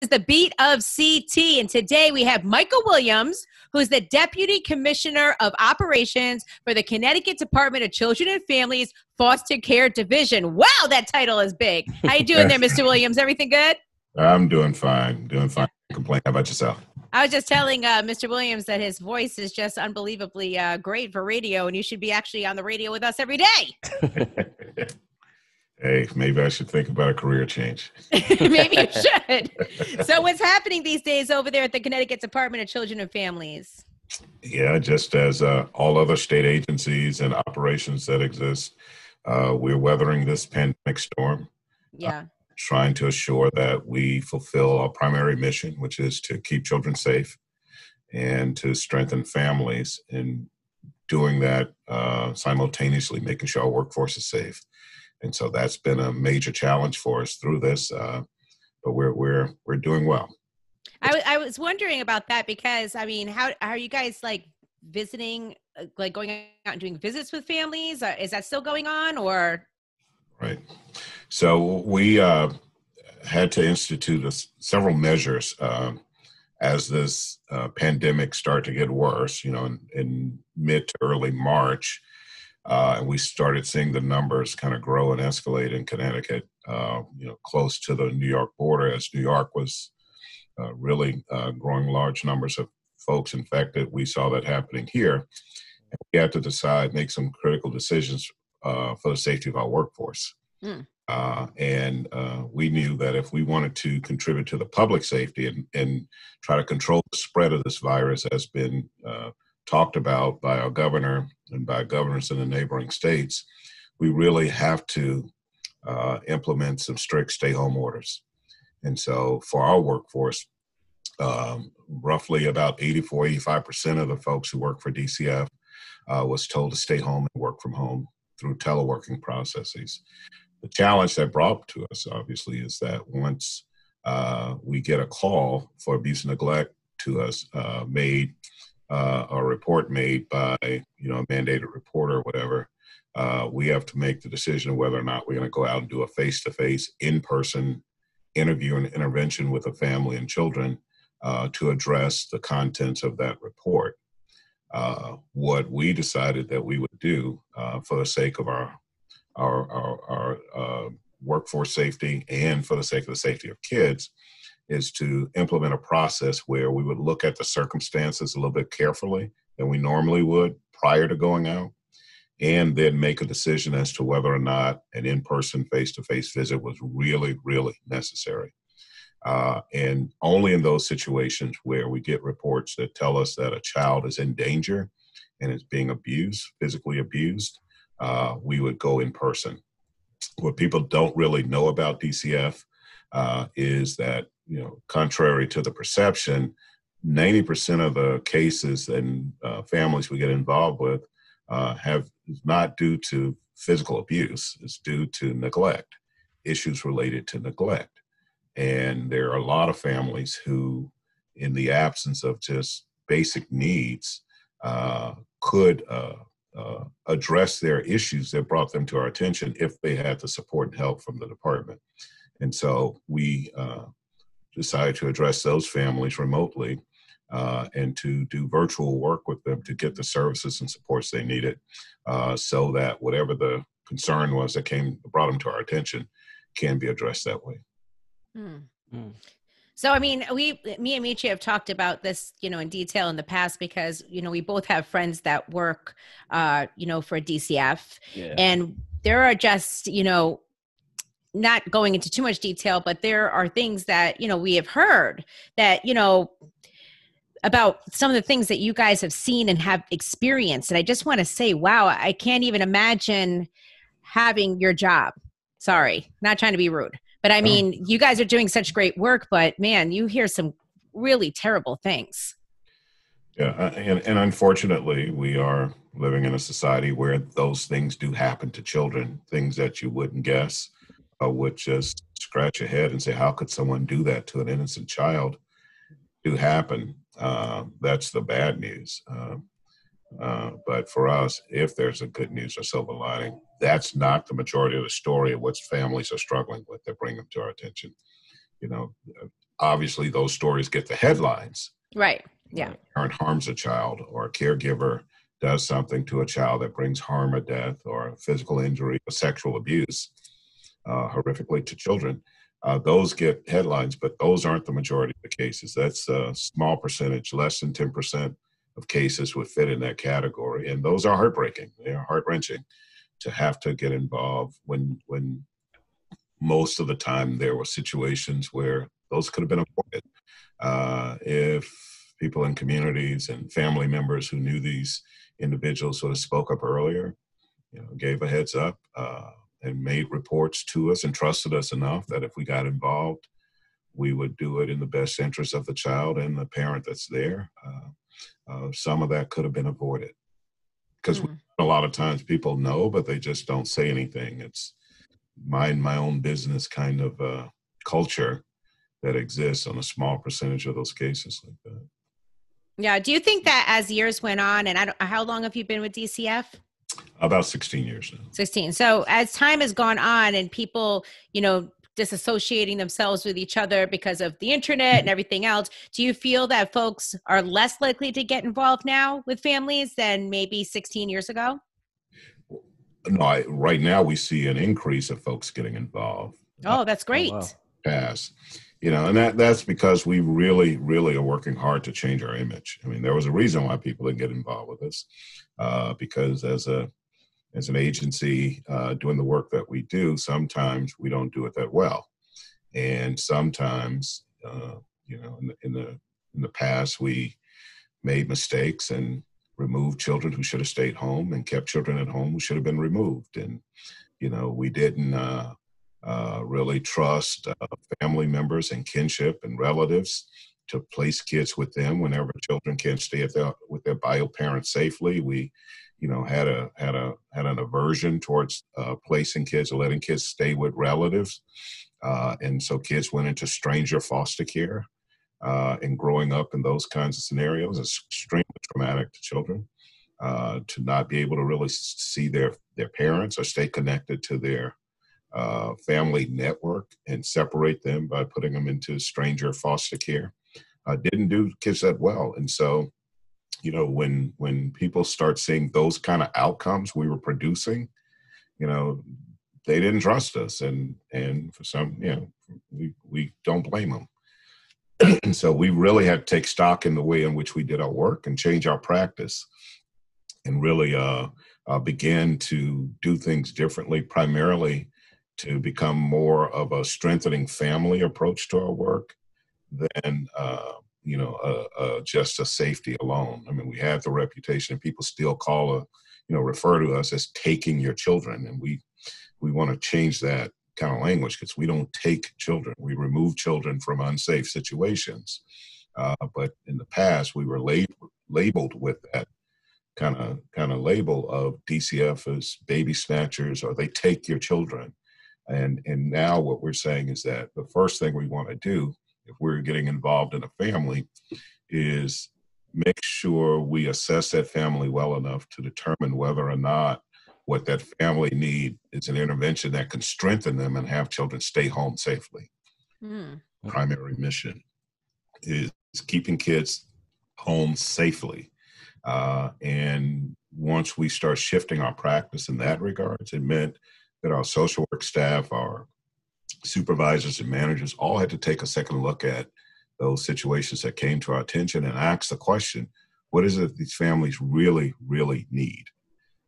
the Beat of CT, and today we have Michael Williams, who is the Deputy Commissioner of Operations for the Connecticut Department of Children and Families Foster Care Division. Wow, that title is big. How you doing there, Mr. Williams? Everything good? I'm doing fine. Can't complain. How about yourself? I was just telling Mr. Williams that his voice is just unbelievably great for radio, and you should be actually on the radio with us every day. Hey, maybe I should think about a career change. Maybe you should. So what's happening these days over there at the Connecticut Department of Children and Families? Yeah, just as all other state agencies and operations that exist, we're weathering this pandemic storm. Yeah. Trying to assure that we fulfill our primary mission, which is to keep children safe and to strengthen families. And doing that simultaneously, making sure our workforce is safe. And so that's been a major challenge for us through this, but we're doing well. I was wondering about that because, I mean, how are you guys like visiting, like going out and doing visits with families? Is that still going on or? Right. So we had to institute several measures as this pandemic started to get worse, in mid to early March. And we started seeing the numbers kind of grow and escalate in Connecticut, close to the New York border, as New York was really growing large numbers of folks infected. We saw that happening here. And we had to make some critical decisions for the safety of our workforce. Mm. And we knew that if we wanted to contribute to the public safety and try to control the spread of this virus, as been talked about by our governor and by governors in the neighboring states, we really have to implement some strict stay-home orders. And so for our workforce, roughly about 85% of the folks who work for DCF was told to stay home and work from home through teleworking processes. The challenge that brought to us, obviously, is that once we get a call for abuse and neglect to us a report made by, a mandated reporter or whatever, we have to make the decision of whether or not we're going to go out and do a face-to-face, in-person interview and intervention with a family and children to address the contents of that report. What we decided that we would do for the sake of our workforce safety and for the sake of the safety of kids is to implement a process where we would look at the circumstances a little bit carefully than we normally would prior to going out, and then make a decision as to whether or not an in-person face-to-face visit was really, really necessary. And only in those situations where we get reports that tell us that a child is in danger and is being abused, physically abused, we would go in person. What people don't really know about DCF is that, contrary to the perception, 90% of the cases and families we get involved with have not due to physical abuse. It's due to neglect, issues related to neglect. And there are a lot of families who, in the absence of just basic needs, could address their issues that brought them to our attention if they had the support and help from the department. And so we decided to address those families remotely and to do virtual work with them to get the services and supports they needed so that whatever the concern was that brought them to our attention can be addressed that way. So, I mean, me and Meechie have talked about this, in detail in the past because, we both have friends that work, for DCF. Yeah. And there are just, not going into too much detail, but there are things that, we have heard that, about some of the things that you guys have seen and have experienced. And I just want to say, wow, I can't even imagine having your job. Sorry, not trying to be rude. But I mean, you guys are doing such great work, but man, you hear some really terrible things. Yeah, and unfortunately, we are living in a society where those things do happen to children, things that you wouldn't guess, would just scratch your head and say, how could someone do that to an innocent child? Do happen. That's the bad news. But for us, if there's a good news or silver lining, that's not the majority of the story of what families are struggling with that bring them to our attention. obviously those stories get the headlines. Right. Yeah. A parent harms a child, or a caregiver does something to a child that brings harm or death or physical injury or sexual abuse horrifically to children. Those get headlines, but those aren't the majority of the cases. That's a small percentage, less than 10% of cases would fit in that category. And those are heartbreaking. They are heart-wrenching to have to get involved when most of the time there were situations where those could have been avoided. If people in communities and family members who knew these individuals sort of spoke up earlier, gave a heads up, and made reports to us and trusted us enough that if we got involved, we would do it in the best interest of the child and the parent that's there. Some of that could have been avoided. Because a lot of times people know, but they just don't say anything. It's mind my own business kind of culture that exists on a small percentage of those cases like that. Yeah. Do you think that as years went on, and how long have you been with DCF? About 16 years now. 16. So as time has gone on and people, disassociating themselves with each other because of the internet and everything else, do you feel that folks are less likely to get involved now with families than maybe 16 years ago? No, right now we see an increase of folks getting involved. Oh, that's great. Oh, wow. Pass. And that's because we really, really are working hard to change our image. I mean, there was a reason why people didn't get involved with us, because as an agency doing the work that we do, sometimes we don't do it that well, and sometimes, in the past we made mistakes and removed children who should have stayed home and kept children at home who should have been removed, and we didn't really trust family members and kinship and relatives to place kids with them whenever children can't stay with their bio parents safely. We, had an aversion towards placing kids or letting kids stay with relatives, and so kids went into stranger foster care. And growing up in those kinds of scenarios is extremely traumatic to children. To not be able to really see their parents or stay connected to their family network and separate them by putting them into stranger foster care didn't do kids that well. And so, when people start seeing those kind of outcomes we were producing, they didn't trust us. And for some, we don't blame them. And so we really had to take stock in the way in which we did our work and change our practice and really begin to do things differently, primarily to become more of a strengthening family approach to our work than, just a safety alone. I mean, we had the reputation, and people still refer to us as taking your children. And we want to change that kind of language, because we don't take children. We remove children from unsafe situations. But in the past, we were labeled with that kind of label of DCF as baby snatchers, or they take your children. And now what we're saying is that the first thing we want to do if we're getting involved in a family is make sure we assess that family well enough to determine whether or not what that family need is an intervention that can strengthen them and have children stay home safely. Primary mission is keeping kids home safely. And once we start shifting our practice in that regard, it meant that our social work staff, our supervisors and managers all had to take a second look at those situations that came to our attention and ask the question, what is it these families really, really need?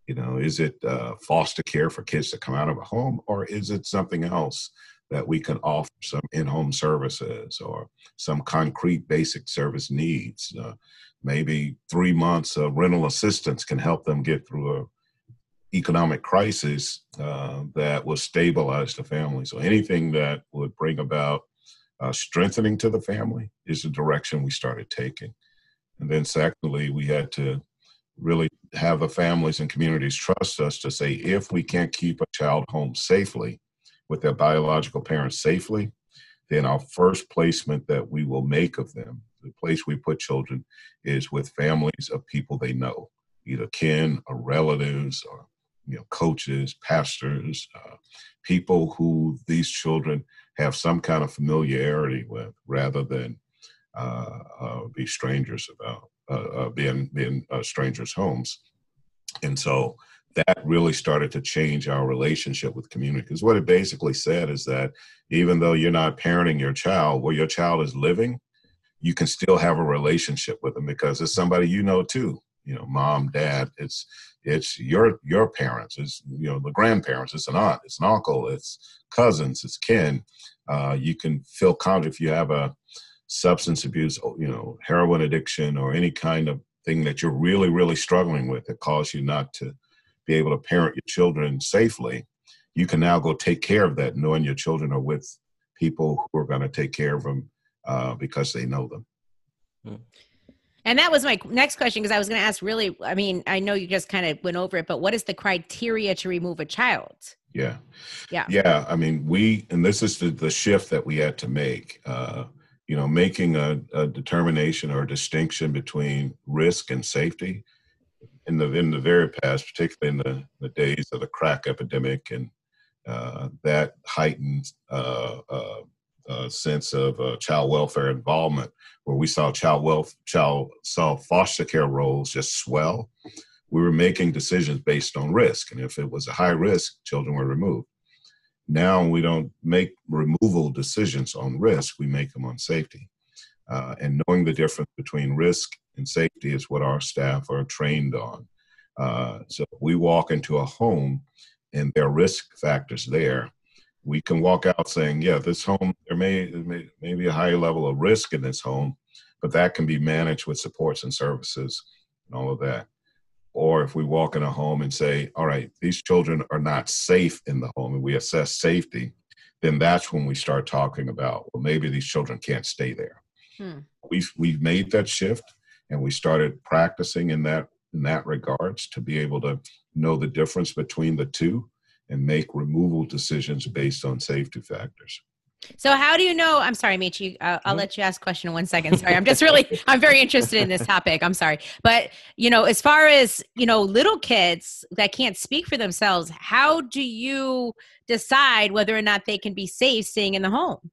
Is it foster care for kids to come out of a home, or is it something else that we can offer, some in-home services or some concrete basic service needs? Maybe 3 months of rental assistance can help them get through a economic crisis that will stabilize the family. So anything that would bring about strengthening to the family is the direction we started taking. And then secondly, we had to really have the families and communities trust us to say, if we can't keep a child home safely with their biological parents safely, then our first placement that we will make of them, the place we put children, is with families of people they know, either kin or relatives or coaches, pastors, people who these children have some kind of familiarity with, rather than be strangers about being strangers' homes. And so that really started to change our relationship with community. Because what it basically said is that even though you're not parenting your child, where your child is living, you can still have a relationship with them because it's somebody you know too. You know, mom, dad, it's your parents, it's, you know, the grandparents, it's an aunt, it's an uncle, it's cousins, it's kin. You can feel confident if you have a substance abuse, you know, heroin addiction, or any kind of thing that you're really, really struggling with that causes you not to be able to parent your children safely. You can now go take care of that, knowing your children are with people who are going to take care of them because they know them. And that was my next question, because I was going to ask, really, I mean, I know you just kind of went over it, but what is the criteria to remove a child? Yeah. I mean, and this is the shift that we had to make, you know, making a determination or a distinction between risk and safety. In the very past, particularly in the days of the crack epidemic, and that heightened sense of child welfare involvement, where we saw foster care roles just swell. We were making decisions based on risk, and if it was a high risk, children were removed. Now we don't make removal decisions on risk; we make them on safety. And knowing the difference between risk and safety is what our staff are trained on. So if we walk into a home and there are risk factors there, we can walk out saying, yeah, this home, there may be a higher level of risk in this home, but that can be managed with supports and services and all of that. Or if we walk in a home and say, all right, these children are not safe in the home, and we assess safety, then that's when we start talking about, well, maybe these children can't stay there. We've made that shift, and we started practicing in that regards to be able to know the difference between the two and make removal decisions based on safety factors. So how do you know? I'm sorry, Meechie. I'll let you ask a question in 1 second. Sorry, I'm very interested in this topic. I'm sorry. But, you know, as far as, you know, little kids that can't speak for themselves, how do you decide whether or not they can be safe staying in the home?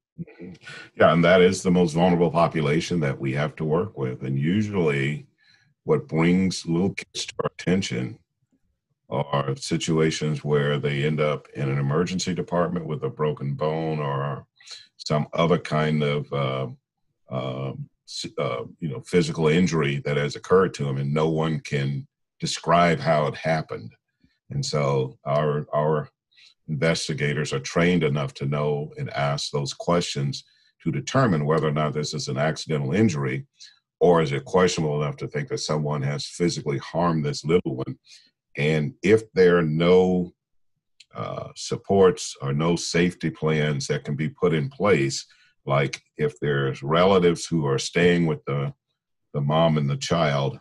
Yeah, and that is the most vulnerable population that we have to work with. And usually what brings little kids to our attention are situations where they end up in an emergency department with a broken bone or some other kind of you know, physical injury that has occurred to them, and no one can describe how it happened. And so our investigators are trained enough to know and ask those questions to determine whether or not this is an accidental injury, or is it questionable enough to think that someone has physically harmed this little one. And if there are no supports or no safety plans that can be put in place, like if there's relatives who are staying with the mom and the child,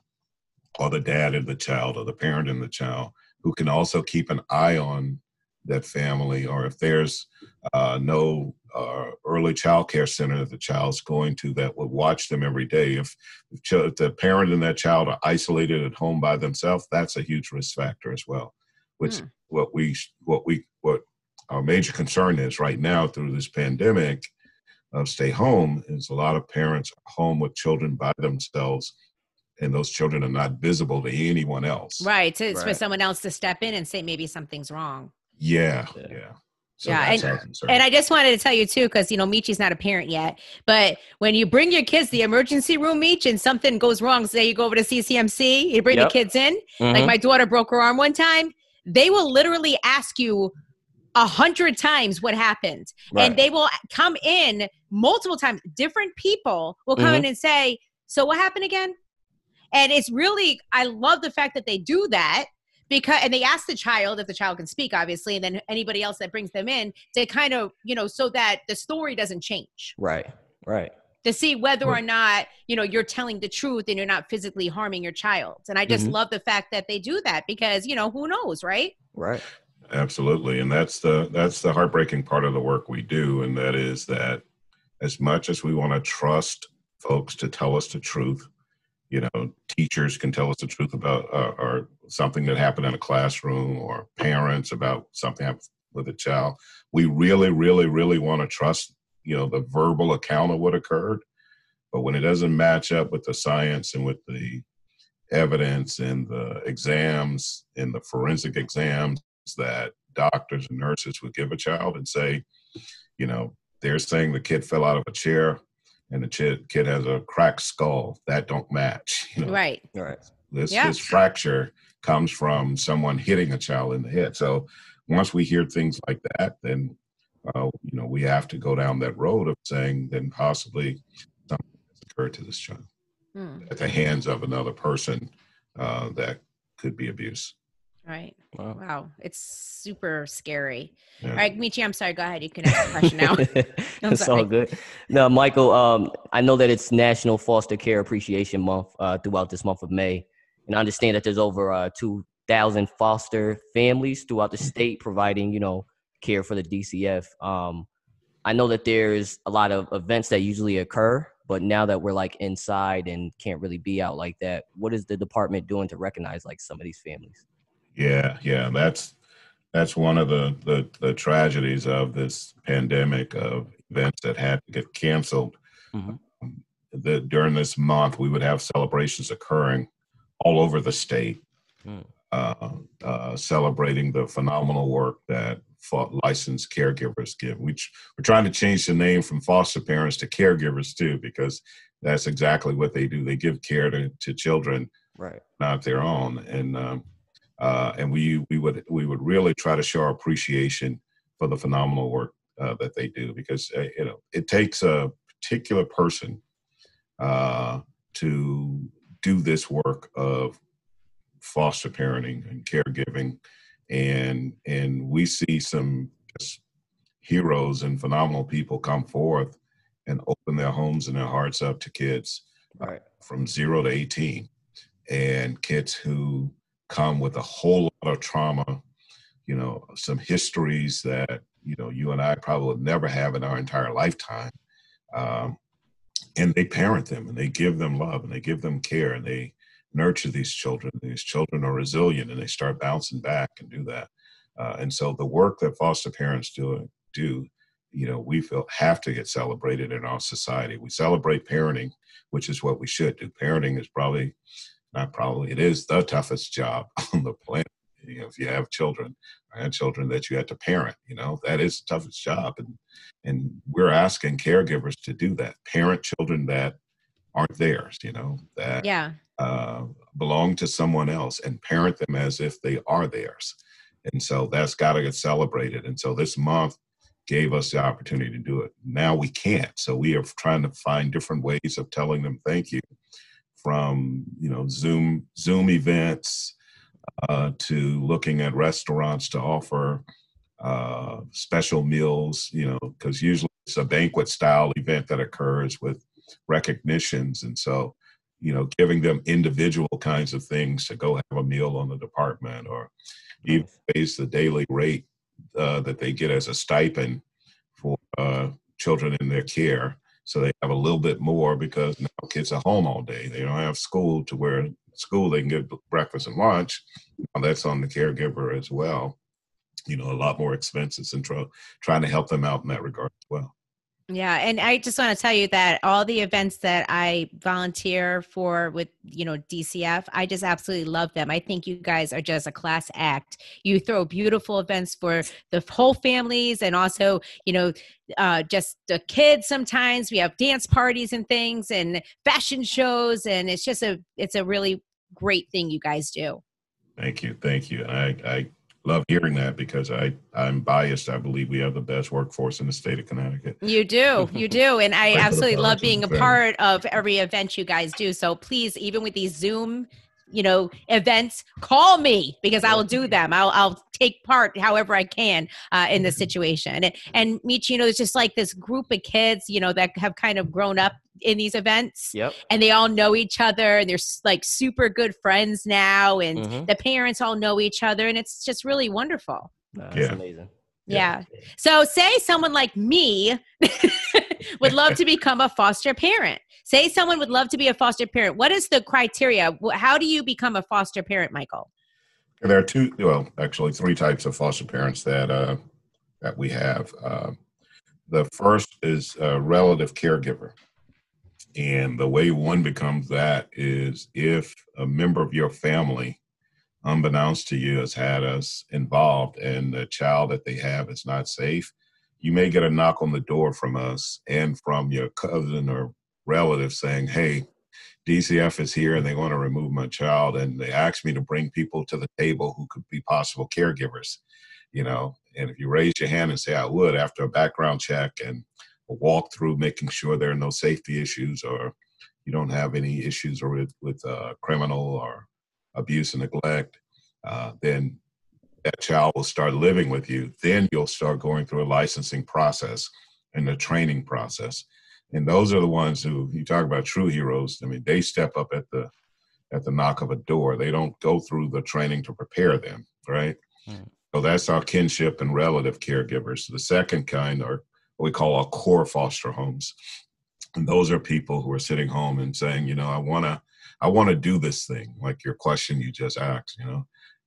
or the dad and the child, or the parent and the child, who can also keep an eye on that family, or if there's no early child care center that the child's going to that would watch them every day. If the parent and that child are isolated at home by themselves, that's a huge risk factor as well. Which what our major concern is right now through this pandemic of stay home is a lot of parents are home with children by themselves, and those children are not visible to anyone else. Right. So it's for someone else to step in and say maybe something's wrong. Yeah. So that's our concern. And I just wanted to tell you too, because, you know, Meechie's not a parent yet, but when you bring your kids to the emergency room, Meech, and something goes wrong, say you go over to CCMC, you bring the kids in, like my daughter broke her arm one time, they will literally ask you 100 times what happened. Right. And they will come in multiple times. Different people will come in and say, so what happened again? And it's really, I love the fact that they do that, because, and they ask the child if the child can speak, obviously, and then anybody else that brings them in to kind of, you know, so that the story doesn't change. Right. To see whether or not, you know, you're telling the truth and you're not physically harming your child. And I just love the fact that they do that, because, you know, who knows, right? Right. Absolutely. And that's the heartbreaking part of the work we do. And that is that as much as we want to trust folks to tell us the truth, you know, teachers can tell us the truth about or something that happened in a classroom, or parents about something happened with a child. we really, really, really want to trust, the verbal account of what occurred. But when it doesn't match up with the science and with the evidence and the exams and the forensic exams that doctors and nurses would give a child and say, they're saying the kid fell out of a chair and the kid has a cracked skull, that don't match. Right. This fracture comes from someone hitting a child in the head. So once we hear things like that, then we have to go down that road of saying then possibly something has occurred to this child at the hands of another person that could be abuse. Right. Wow. It's super scary. Yeah. All right, Meechie, I'm sorry. Go ahead. You can ask a question now. It's all good. Now, Michael, I know that it's National Foster Care Appreciation Month throughout this month of May. And I understand that there's over 2,000 foster families throughout the state providing, care for the DCF. I know that there's a lot of events that usually occur, but now that we're like inside and can't really be out like that, what is the department doing to recognize like some of these families? Yeah. That's one of the tragedies of this pandemic, of events that had to get canceled. Mm-hmm. During this month, we would have celebrations occurring all over the state, celebrating the phenomenal work that licensed caregivers give. We're trying to change the name from foster parents to caregivers too, because that's exactly what they do. They give care to children, right, not their own. And we would really try to show our appreciation for the phenomenal work that they do, because it takes a particular person to do this work of foster parenting and caregiving, and we see some heroes and phenomenal people come forth and open their homes and their hearts up to kids from 0 to 18, and kids who come with a whole lot of trauma, some histories that, you and I probably would never have in our entire lifetime. And they parent them and they give them love and they give them care and they nurture these children. These children are resilient and they start bouncing back and do that. And so the work that foster parents do, we feel have to get celebrated in our society. We celebrate parenting, which is what we should do. Parenting is it is the toughest job on the planet. If you have children, I had children that you had to parent, that is the toughest job. And we're asking caregivers to do that, parent children that aren't theirs, that belong to someone else, and parent them as if they are theirs. And so that's got to get celebrated. And so this month gave us the opportunity to do it. Now we can't. So we are trying to find different ways of telling them thank you, from, Zoom events, to looking at restaurants to offer special meals, because usually it's a banquet style event that occurs with recognitions. And so, giving them individual kinds of things to go have a meal on the department, or even raise the daily rate that they get as a stipend for children in their care. So they have a little bit more, because now kids are home all day. They don't have school, to where school they can get breakfast and lunch. Now that's on the caregiver as well. A lot more expenses, and trying to help them out in that regard as well. Yeah. And I just want to tell you that all the events that I volunteer for with, DCF, I just absolutely love them. I think you guys are just a class act. You throw beautiful events for the whole families, and also, just the kids. Sometimes we have dance parties and things and fashion shows. And it's a really great thing you guys do. Thank you. And I love hearing that, because I'm biased. I believe we have the best workforce in the state of Connecticut. You do. And I absolutely love being a part of every event you guys do. So please, even with these Zoom, events, call me, because I will do them. I'll take part however I can in this situation. And Meechie, it's just like this group of kids, that have kind of grown up in these events. Yep. And they all know each other, and they're like super good friends now. And the parents all know each other, and it's just really wonderful. That's amazing. Yeah. So say someone like me would love to become a foster parent. Say someone would love to be a foster parent. What is the criteria? How do you become a foster parent, Michael? There are three types of foster parents that that we have. The first is a relative caregiver. And the way one becomes that is if a member of your family, unbeknownst to you, has had us involved and the child that they have is not safe, you may get a knock on the door from us and from your cousin or relative saying, hey, DCF is here and they want to remove my child. And they asked me to bring people to the table who could be possible caregivers, and if you raise your hand and say, I would, after a background check and a walk through, making sure there are no safety issues or you don't have any issues with criminal or abuse and neglect, then that child will start living with you. Then you'll start going through a licensing process and a training process. And those are the ones who, you talk about true heroes. I mean, they step up at the knock of a door. They don't go through the training to prepare them, right? Mm. So that's our kinship and relative caregivers. The second kind are what we call our core foster homes. And those are people who are sitting home and saying, I want to do this thing, like your question you just asked,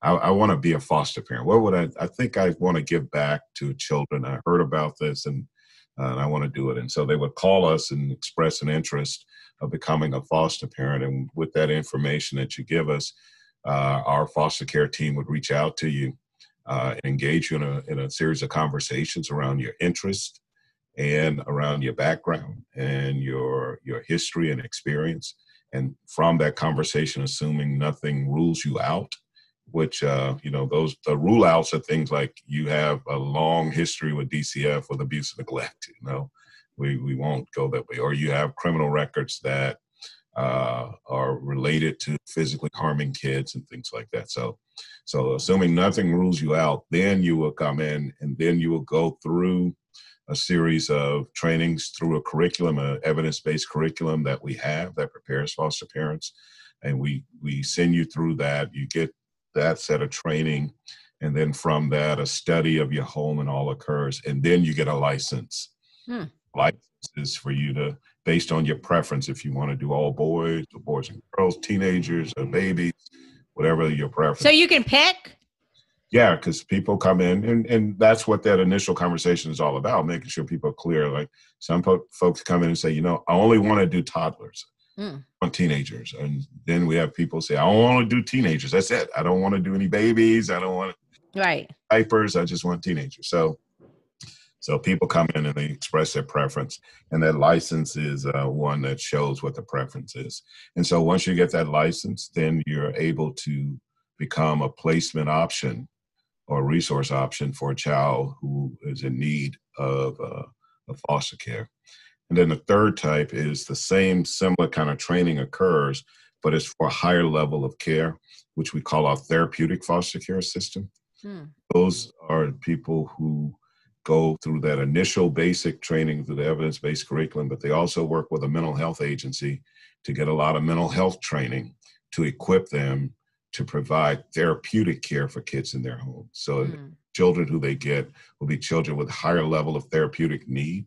I want to be a foster parent. What would I think I want to give back to children. I heard about this and I want to do it. And so they would call us and express an interest of becoming a foster parent. And with that information that you give us, our foster care team would reach out to you and engage you in a series of conversations around your interest and around your background and your history and experience. And from that conversation, assuming nothing rules you out, which, the rule outs are things like you have a long history with DCF with abuse and neglect, we won't go that way. Or you have criminal records that are related to physically harming kids and things like that. So assuming nothing rules you out, then you will come in and then you will go through a series of trainings through a curriculum, an evidence-based curriculum that we have that prepares foster parents. And we send you through that. You get that set of training. And then from that, a study of your home and all occurs. And then you get a license. License is for you to, based on your preference, if you want to do all boys or boys and girls, teenagers or babies, whatever your preference. So you can pick? Yeah, because people come in, and that's what that initial conversation is all about, making sure people are clear. Like some folks come in and say, I only want to do toddlers, on teenagers. And then we have people say, I don't want to do teenagers. That's it. I don't want to do any babies. I don't want diapers. I just want teenagers. So people come in and they express their preference, and that license is one that shows what the preference is. And so once you get that license, then you're able to become a placement option or resource option for a child who is in need of foster care. And then the third type is the same similar kind of training occurs, but it's for a higher level of care, which we call our therapeutic foster care system. Those are people who go through that initial basic training through the evidence-based curriculum, but they also work with a mental health agency to get a lot of mental health training to equip them to provide therapeutic care for kids in their homes. So children who they get will be children with higher level of therapeutic need.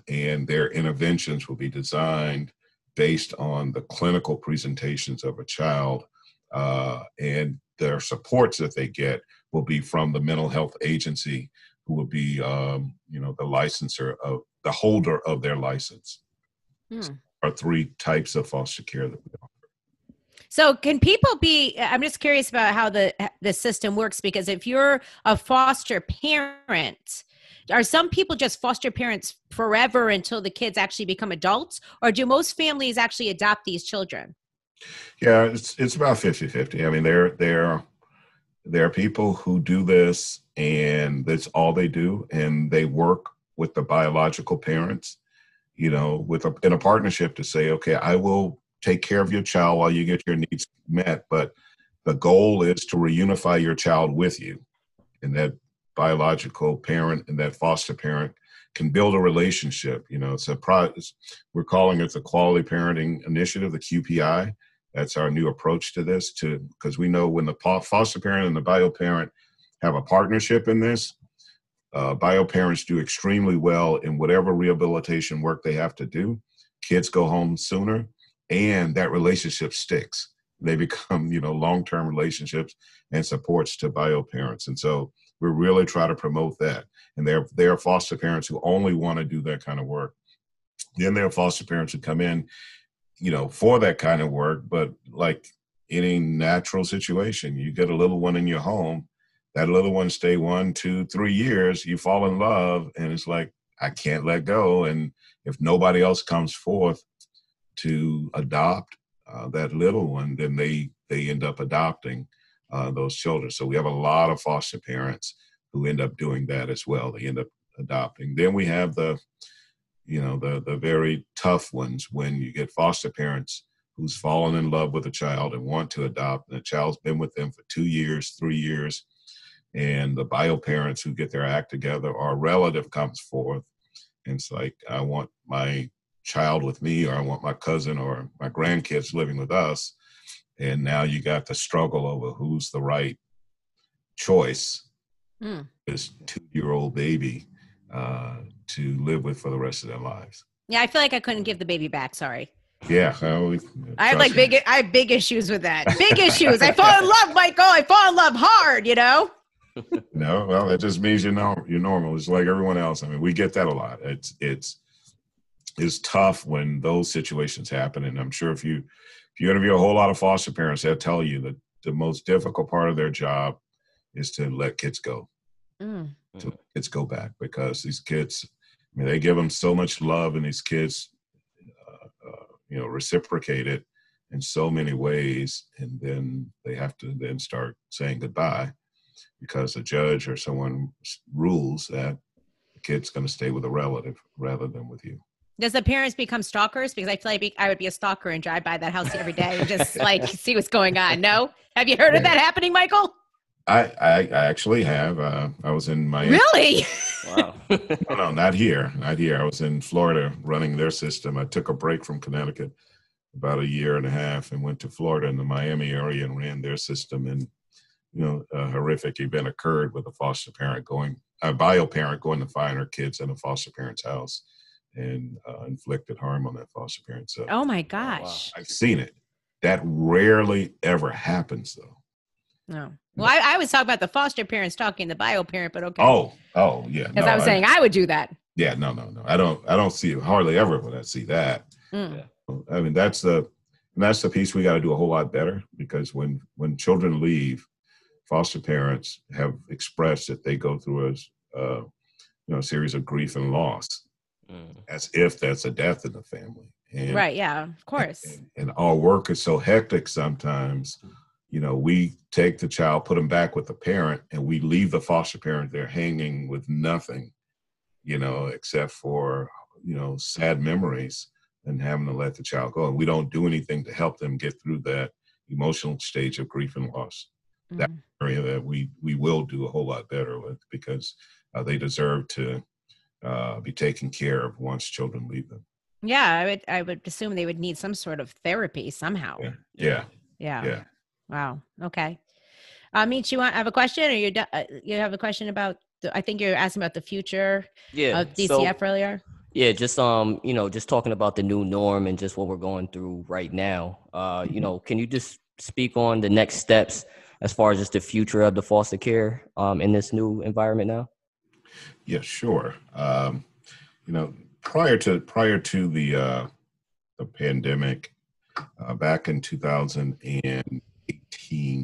And their interventions will be designed based on the clinical presentations of a child. And their supports that they get will be from the mental health agency, who will be, the licensor of the holder of their license. So are three types of foster care that we offer. So can people I'm just curious about how the system works, because if you're a foster parent, are some people just foster parents forever until the kids actually become adults, or do most families actually adopt these children? Yeah, it's about 50-50. I mean, there are people who do this and that's all they do, and they work with the biological parents, in a partnership to say, okay, I will take care of your child while you get your needs met, but the goal is to reunify your child with you. And that biological parent and that foster parent can build a relationship. We're calling it the Quality Parenting Initiative, the QPI. That's our new approach to this, because we know when the foster parent and the bio parent have a partnership in this, bio parents do extremely well in whatever rehabilitation work they have to do. Kids go home sooner, and that relationship sticks. They become, long-term relationships and supports to bio parents. And so we really try to promote that. And there are foster parents who only want to do that kind of work. Then there are foster parents who come in, for that kind of work, but like any natural situation, you get a little one in your home, that little one stay 1, 2, 3 years, you fall in love, and it's like, I can't let go. And if nobody else comes forth to adopt that little one, then they end up adopting those children. So we have a lot of foster parents who end up doing that as well. They end up adopting. Then we have the very tough ones when you get foster parents who's fallen in love with a child and want to adopt, and the child's been with them for 2 years, 3 years, and the bio parents who get their act together, or a relative comes forth and it's like, I want my child with me, or I want my cousin or my grandkids living with us. And now you got the struggle over who's the right choice, this 2-year-old baby to live with for the rest of their lives. Yeah, I feel like I couldn't give the baby back. Sorry. Yeah, I have big issues with that. Big issues. I fall in love, Michael. I fall in love hard. No, well, that just means you're normal. It's like everyone else. I mean, we get that a lot. It's tough when those situations happen, and I'm sure if you interview a whole lot of foster parents, they'll tell you that the most difficult part of their job is to let kids go. To let kids go back, because these kids, I mean, they give them so much love, and these kids, reciprocate it in so many ways, and then they have to then start saying goodbye because a judge or someone rules that the kid's going to stay with a relative rather than with you. Does the parents become stalkers? Because I feel like I would be a stalker and drive by that house every day and just see what's going on. No? Have you heard of that happening, Michael? I actually have. I was in Miami. Really? Wow. No, not here. Not here. I was in Florida running their system. I took a break from Connecticut about 1.5 years and went to Florida in the Miami area and ran their system. And, a horrific event occurred with a bio parent going to find her kids in a foster parent's house and inflicted harm on that foster parent. So, oh my gosh. I've seen it. That rarely ever happens, though. No. Well, I was talking about the foster parents talking to the bio parent, but okay. Oh, yeah. Because I was saying I would do that. Yeah, no. I don't see it hardly ever when I see that. Yeah. I mean, that's the piece we got to do a whole lot better, because when children leave, foster parents have expressed that they go through a series of grief and loss, as if that's a death in the family. And, right. Yeah. Of course. And our work is so hectic sometimes. We take the child, put them back with the parent, and we leave the foster parent there hanging with nothing, except for, sad memories and having to let the child go. And we don't do anything to help them get through that emotional stage of grief and loss. That area that we will do a whole lot better with, because they deserve to be taken care of once children leave them. Yeah, I would assume they would need some sort of therapy somehow. Yeah. Wow. Okay. Meech, you have a question, or you have a question about? I think you're asking about the future of DCF earlier. Yeah, just just talking about the new norm and just what we're going through right now. Can you just speak on the next steps as far as just the future of the foster care in this new environment now? Yeah, sure. Prior to the pandemic, back in 2018,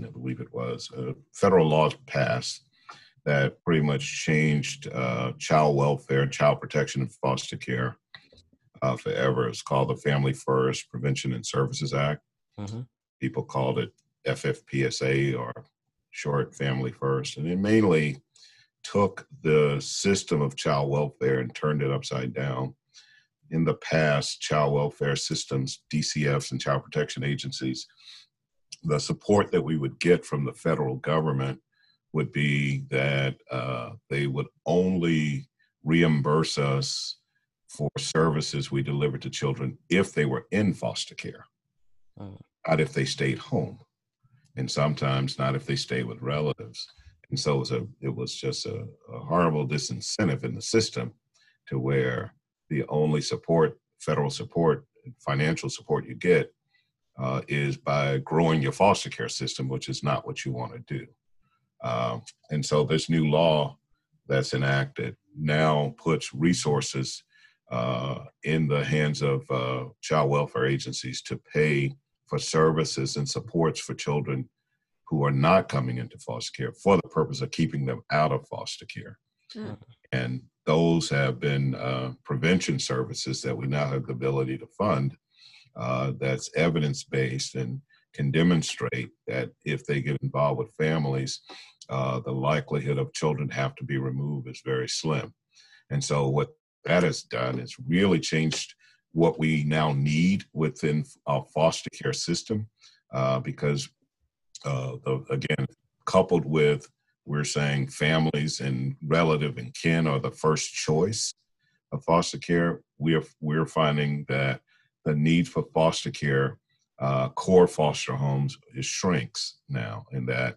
I believe it was, federal laws passed that pretty much changed child welfare and child protection in foster care forever. It's called the Family First Prevention and Services Act. Mm-hmm. People called it FFPSA, or short Family First. And it mainly took the system of child welfare and turned it upside down. In the past, child welfare systems, DCFs and child protection agencies, the support that we would get from the federal government would be that they would only reimburse us for services we delivered to children if they were in foster care, not if they stayed home, and sometimes not if they stayed with relatives. And so it was just a horrible disincentive in the system, to where the only federal support, financial support you get is by growing your foster care system, which is not what you want to do. And so this new law that's enacted now puts resources in the hands of child welfare agencies to pay for services and supports for children who are not coming into foster care for the purpose of keeping them out of foster care. Mm. And those have been prevention services that we now have the ability to fund that's evidence-based and can demonstrate that if they get involved with families, the likelihood of children have to be removed is very slim. And so what that has done is really changed what we now need within our foster care system, because again, coupled with, we're saying families and relative and kin are the first choice of foster care, we're finding that the need for foster care, core foster homes, shrinks now, and that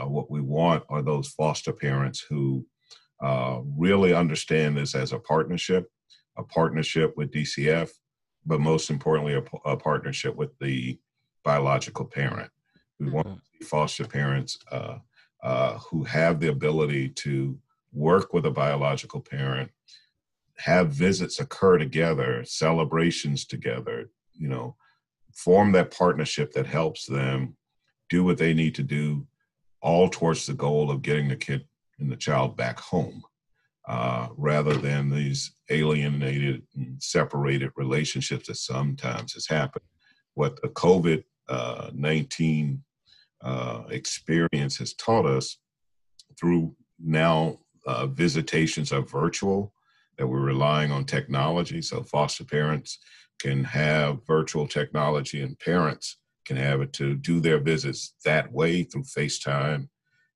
what we want are those foster parents who really understand this as a partnership with DCF, but most importantly, a partnership with the biological parent. We want foster parents who have the ability to work with a biological parent, have visits occur together, celebrations together, form that partnership that helps them do what they need to do, all towards the goal of getting the kid and the child back home, rather than these alienated and separated relationships that sometimes has happened. What the COVID-19 experience has taught us through now visitations are virtual, that we're relying on technology. So foster parents can have virtual technology and parents can have it to do their visits that way through FaceTime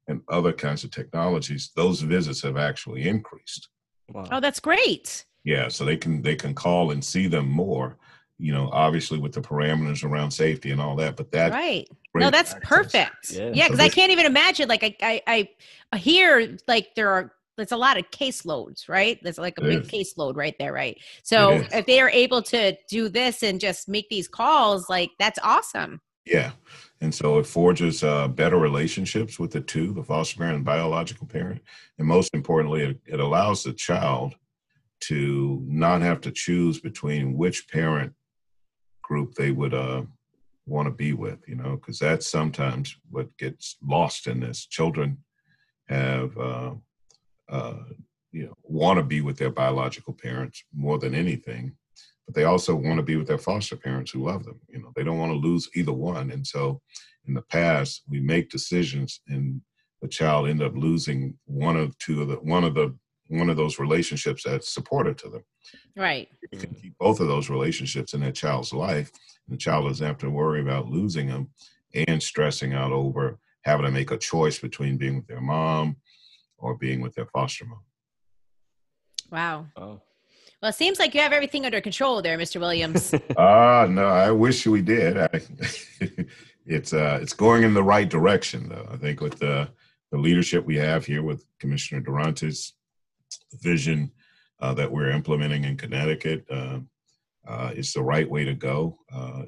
and other kinds of technologies. Those visits have actually increased. Wow. Oh, that's great. Yeah, so they can call and see them more, obviously with the parameters around safety and all that, but that right. No, that's access. Perfect. Yeah, because I can't even imagine, like I hear like there's a lot of caseloads, right? There's like a big caseload right there, right? So if they are able to do this and just make these calls, like that's awesome. Yeah. And so it forges better relationships with the foster parent and biological parent. And most importantly, it allows the child to not have to choose between which parent group they would want to be with, because that's sometimes what gets lost in this. Children have want to be with their biological parents more than anything, but they also want to be with their foster parents who love them. They don't want to lose either one. And so in the past, we make decisions and the child end up losing one of those relationships that's supportive to them. Right. You can keep both of those relationships in that child's life, and the child doesn't have to worry about losing them and stressing out over having to make a choice between being with their mom or being with their foster mom. Wow. Oh. Well, it seems like you have everything under control there, Mr. Williams. No, I wish we did. It's going in the right direction, though. I think with the leadership we have here with Commissioner Durante's vision that we're implementing in Connecticut, it's the right way to go.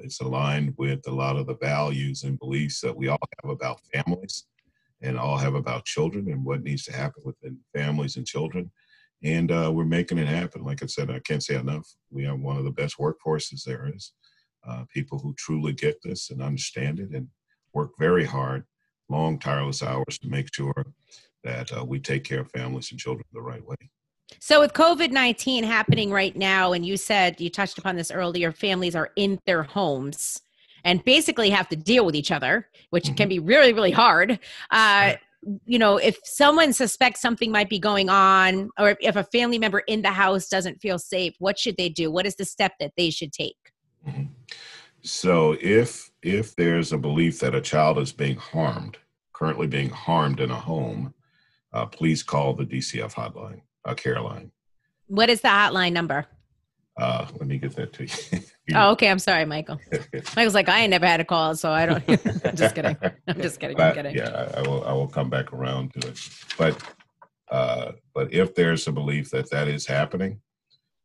It's aligned with a lot of the values and beliefs that we all have about families and all have about children and what needs to happen within families and children. And we're making it happen. Like I said, I can't say enough. We have one of the best workforces there is. People who truly get this and understand it and work very hard, long, tireless hours to make sure that we take care of families and children the right way. So with COVID-19 happening right now, and you touched upon this earlier, families are in their homes and basically have to deal with each other, which can be really, really hard. If someone suspects something might be going on, or if a family member in the house doesn't feel safe, what should they do? What is the step that they should take? Mm-hmm. So if there's a belief that a child is currently being harmed in a home, please call the DCF hotline, care line. What is the hotline number? Let me get that to you. Oh, okay. I'm sorry, Michael. Michael's like, I ain't never had a call, so I don't. I'm just kidding. I'm kidding. Yeah, I will come back around to it. But if there's a belief that is happening,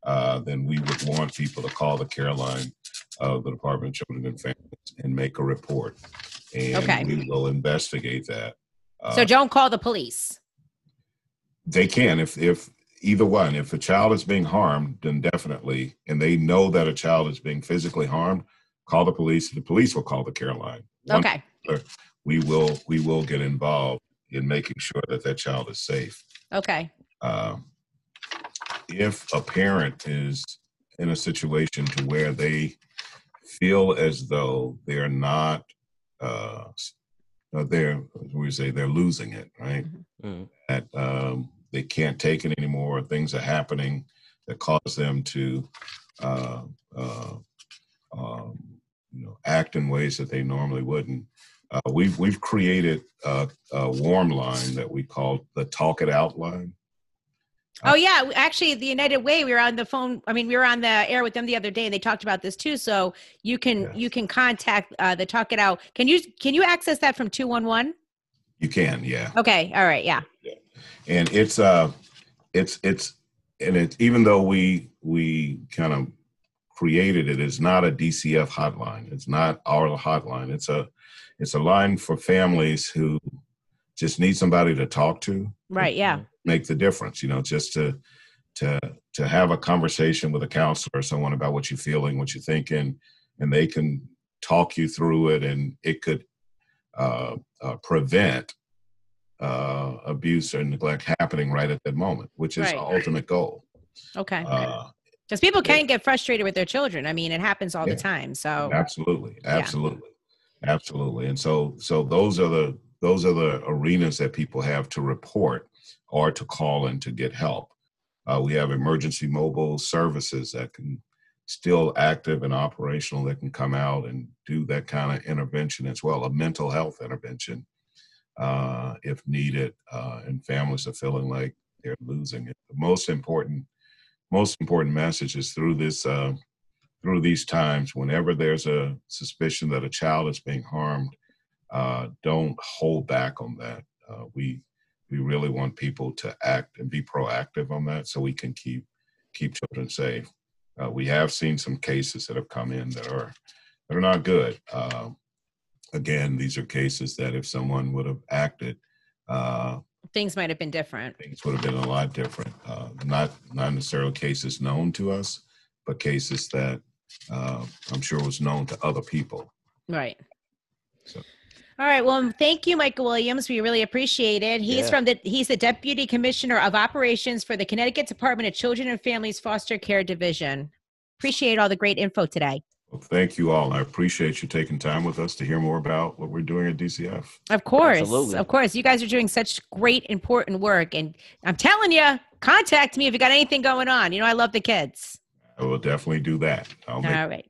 then we would want people to call the care line of the Department of Children and Families and make a report, and we will investigate that So don't call the police. They can, if either one. If a child is being harmed, then definitely, and they know that a child is being physically harmed, call the police. The police will call the care line. Okay. We will get involved in making sure that that child is safe. Okay. If a parent is in a situation to where they feel as though they're not, they're losing it, right? Mm-hmm. That they can't take it anymore. Things are happening that cause them to, act in ways that they normally wouldn't. We've created a warm line that we call the Talk It Out line. Oh yeah, actually, the United Way. We were on the phone. I mean, we were on the air with them the other day, and they talked about this too. So you can contact the Talk It Out. Can you access that from 211? You can, yeah. Okay, all right, yeah. And it's even though we kind of created it, it's not a DCF hotline. It's not our hotline. It's a line for families who just need somebody to talk to. Right. Yeah. Make the difference, just to have a conversation with a counselor or someone about what you're feeling, what you're thinking, and they can talk you through it, and it could prevent abuse or neglect happening right at that moment, which is the ultimate goal. Okay. Because people can get frustrated with their children. I mean, it happens all the time. So absolutely. And so those are the arenas that people have to report or to call in to get help. We have emergency mobile services that can still active and operational, that can come out and do that kind of intervention as well, a mental health intervention if needed, and families are feeling like they're losing it. The most important message is through these times, whenever there's a suspicion that a child is being harmed, don't hold back on that. We really want people to act and be proactive on that, so we can keep children safe. We have seen some cases that have come in that are not good. Again, these are cases that if someone would have acted, things might have been different. Things would have been a lot different. Not necessarily cases known to us, but cases that I'm sure was known to other people. Right. So. All right. Well, thank you, Michael Williams. We really appreciate it. He's he's the Deputy Commissioner of Operations for the Connecticut Department of Children and Families Foster Care Division. Appreciate all the great info today. Well, thank you all. I appreciate you taking time with us to hear more about what we're doing at DCF. Of course. Absolutely. Of course. You guys are doing such great, important work. And I'm telling you, contact me if you got anything going on. I love the kids. I will definitely do that. All right.